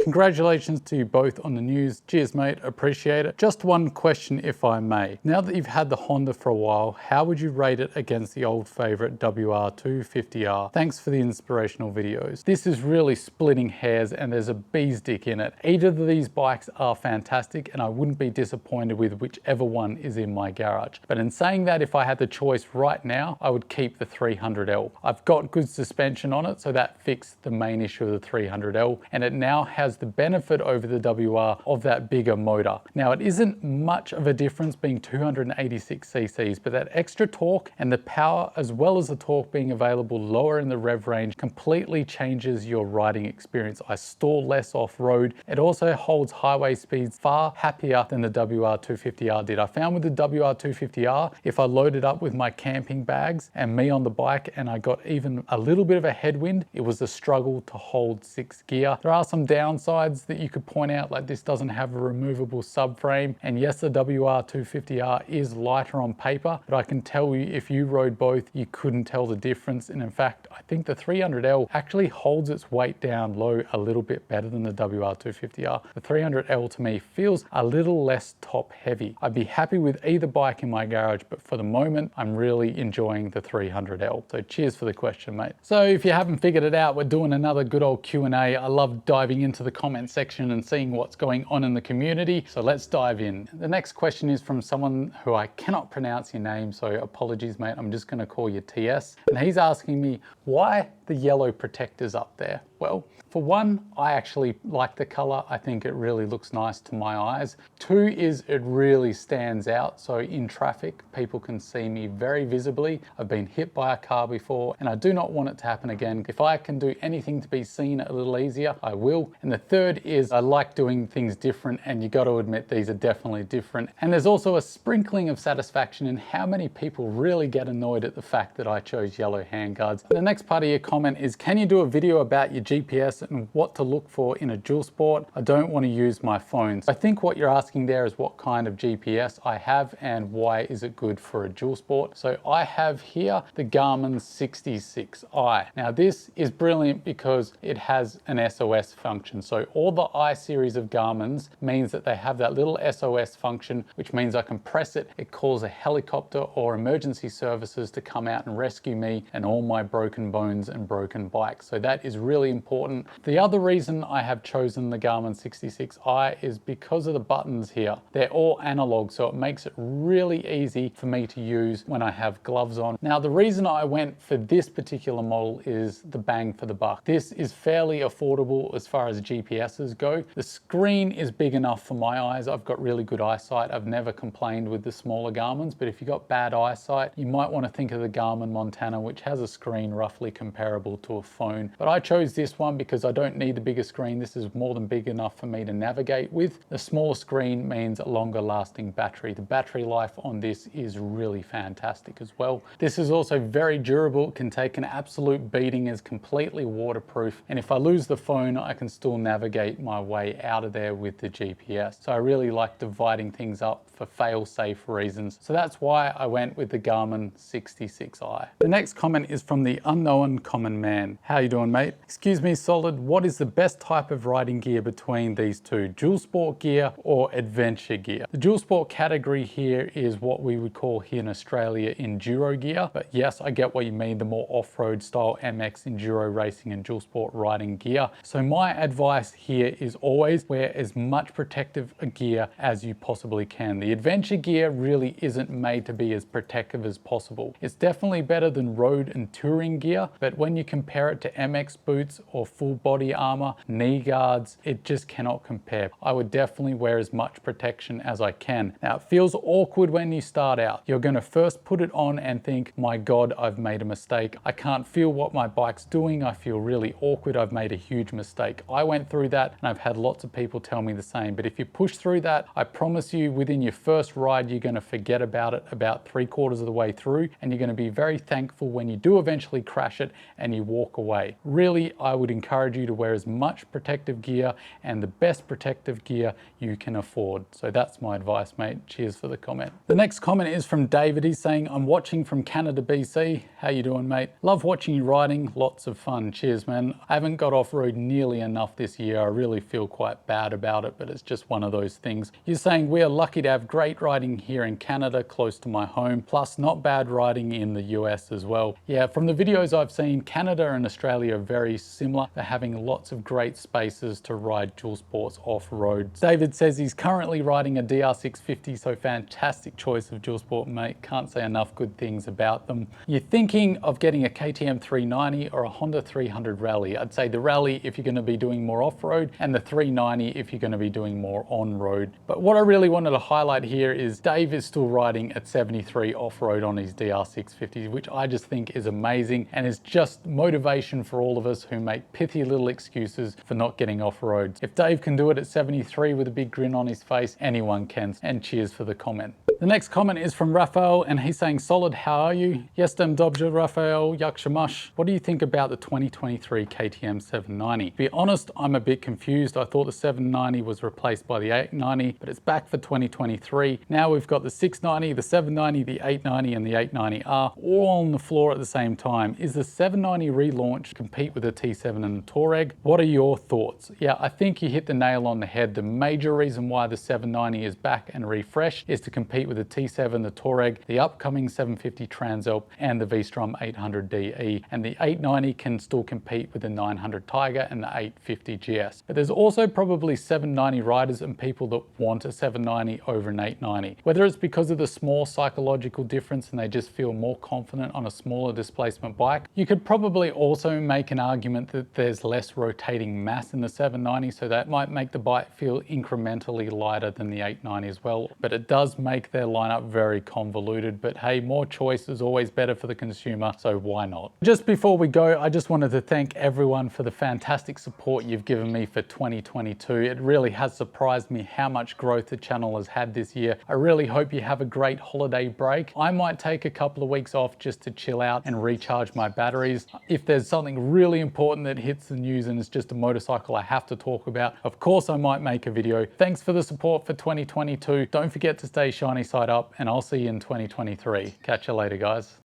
Congratulations to you both on the news. Cheers, mate. Appreciate it. Just one question, if I may. Now that you've had the Honda for a while, how would you rate it against the old favorite WR250R? Thanks for the inspirational videos. This is really splitting hairs and there's a bee's dick in it. Either of these bikes are fantastic and I wouldn't be disappointed with whichever one is in my garage. But in saying that, if I had the choice right now, I would keep the 300L. I've got good suspension on it, so that fixed the main issue of the 300L, and it now has the benefit over the WR of that bigger motor. Now, it isn't much of a difference being 286 cc's, but that extra torque and the power, as well as the torque being available lower in the rev range, completely changes your riding experience. I stall less off-road. It also holds highway speeds far happier than the WR250R did. I found with the WR250R, if I loaded up with my camping bags and me on the bike and I got even a little bit of a headwind, it was a struggle to hold 6th gear. There are some downsides that you could point out, like this doesn't have a removable subframe, and yes, the WR250R is lighter on paper, but I can tell you if you rode both, you couldn't tell the difference. And in fact, I think the 300L actually holds its weight down low a little bit better than the WR250R. The 300L to me feels a little less top heavy. I'd be happy with either bike in my garage, but for the moment, I'm really enjoying the 300L. So cheers for the question, mate. So if you haven't figured it out, we're doing another good old Q&A. I love diving into the comment section and seeing what's going on in the community. So let's dive in. The next question is from someone who I cannot pronounce your name, so apologies, mate. I'm just gonna call you TS. And he's asking me why the yellow protectors up there. Well, for one, I actually like the color. I think it really looks nice to my eyes. Two is it really stands out. So in traffic, people can see me very visibly. I've been hit by a car before and I do not want it to happen again. If I can do anything to be seen a little easier, I will. And the third is I like doing things different, and you got to admit these are definitely different. And there's also a sprinkling of satisfaction in how many people really get annoyed at the fact that I chose yellow handguards. The next part of your comment is, can you do a video about your GPS and what to look for in a dual sport? I don't want to use my phone. I think what you're asking there is what kind of GPS I have and why is it good for a dual sport. So I have here the Garmin 66i. Now this is brilliant because it has an SOS function. So all the I series of Garmin's means that they have that little SOS function, which means I can press it. It calls a helicopter or emergency services to come out and rescue me and all my broken bones and broken bikes. So that is really important. The other reason I have chosen the Garmin 66i is because of the buttons here. They're all analog, so it makes it really easy for me to use when I have gloves on. Now, the reason I went for this particular model is the bang for the buck. This is fairly affordable as far as GPSs go. The screen is big enough for my eyes. I've got really good eyesight. I've never complained with the smaller Garmin's, but if you've got bad eyesight, you might want to think of the Garmin Montana, which has a screen roughly comparable to a phone. But I chose this one because I don't need the bigger screen. This is more than big enough for me to navigate with. The smaller screen means a longer lasting battery. The battery life on this is really fantastic as well. This is also very durable. It can take an absolute beating, is completely waterproof. And if I lose the phone, I can still navigate my way out of there with the GPS. So I really like dividing things up for fail-safe reasons. So that's why I went with the Garmin 66i. The next comment is from the unknown common man. How you doing, mate? Excuse me, Solid, what is the best type of riding gear between these two, dual sport gear or adventure gear? The dual sport category here is what we would call here in Australia enduro gear, but yes, I get what you mean, the more off-road style MX enduro racing and dual sport riding gear. So my advice here is always wear as much protective gear as you possibly can. The adventure gear really isn't made to be as protective as possible. It's definitely better than road and touring gear, but when you compare it to MX boots or full body armor, knee guards, it just cannot compare. I would definitely wear as much protection as I can. Now, it feels awkward when you start out. You're going to first put it on and think, my God, I've made a mistake. I can't feel what my bike's doing. I feel really awkward. I've made a huge mistake. I went through that and I've had lots of people tell me the same. But if you push through that, I promise you within your first ride, you're going to forget about it about 3/4 of the way through, and you're going to be very thankful when you do eventually crash it and you walk away. Really, I I would encourage you to wear as much protective gear and the best protective gear you can afford. So that's my advice, mate. Cheers for the comment. The next comment is from David. He's saying, I'm watching from Canada, BC. How you doing, mate? Love watching you riding. Lots of fun. Cheers, man. I haven't got off-road nearly enough this year. I really feel quite bad about it, but it's just one of those things. You're saying we are lucky to have great riding here in Canada, close to my home, plus not bad riding in the US as well. Yeah, from the videos I've seen, Canada and Australia are very similar. They're having lots of great spaces to ride dual sports off-road. David says he's currently riding a DR650, so fantastic choice of dual sport, mate. Can't say enough good things about them. You're thinking of getting a KTM 390 or a Honda 300 Rally. I'd say the Rally if you're going to be doing more off-road, and the 390 if you're going to be doing more on-road. But what I really wanted to highlight here is Dave is still riding at 73 off-road on his DR650, which I just think is amazing and is just motivation for all of us who make pithy little excuses for not getting off-road. If Dave can do it at 73 with a big grin on his face, anyone can. And cheers for the comment. The next comment is from Raphael, and he's saying, solid, how are you? Yes, dem dobja, Raphael, yakshamash. What do you think about the 2023 KTM 790? To be honest, I'm a bit confused. I thought the 790 was replaced by the 890, but it's back for 2023. Now we've got the 690, the 790, the 890, and the 890R all on the floor at the same time. Is the 790 relaunch compete with the T7 and the Touareg? What are your thoughts? Yeah, I think you hit the nail on the head. The major reason why the 790 is back and refreshed is to compete with the T7, the Touareg, the upcoming 750 Transalp, and the V-Strom 800DE. And the 890 can still compete with the 900 Tiger and the 850 GS. But there's also probably 790 riders and people that want a 790 over an 890. Whether it's because of the small psychological difference and they just feel more confident on a smaller displacement bike. You could probably also make an argument that there's less rotating mass in the 790, so that might make the bike feel incrementally lighter than the 890 as well. But it does make their lineup very convoluted. But hey, more choice is always better for the consumer, so why not? Just before we go, I just wanted to thank everyone for the fantastic support you've given me for 2022. It really has surprised me how much growth the channel has had this year. I really hope you have a great holiday break. I might take a couple of weeks off just to chill out and recharge my batteries. If there's something really important that hits the news and it's just a motorcycle I have to talk about, of course I might make a video. Thanks for the support for 2022. Don't forget to stay shiny side up, and I'll see you in 2023. Catch you later, guys.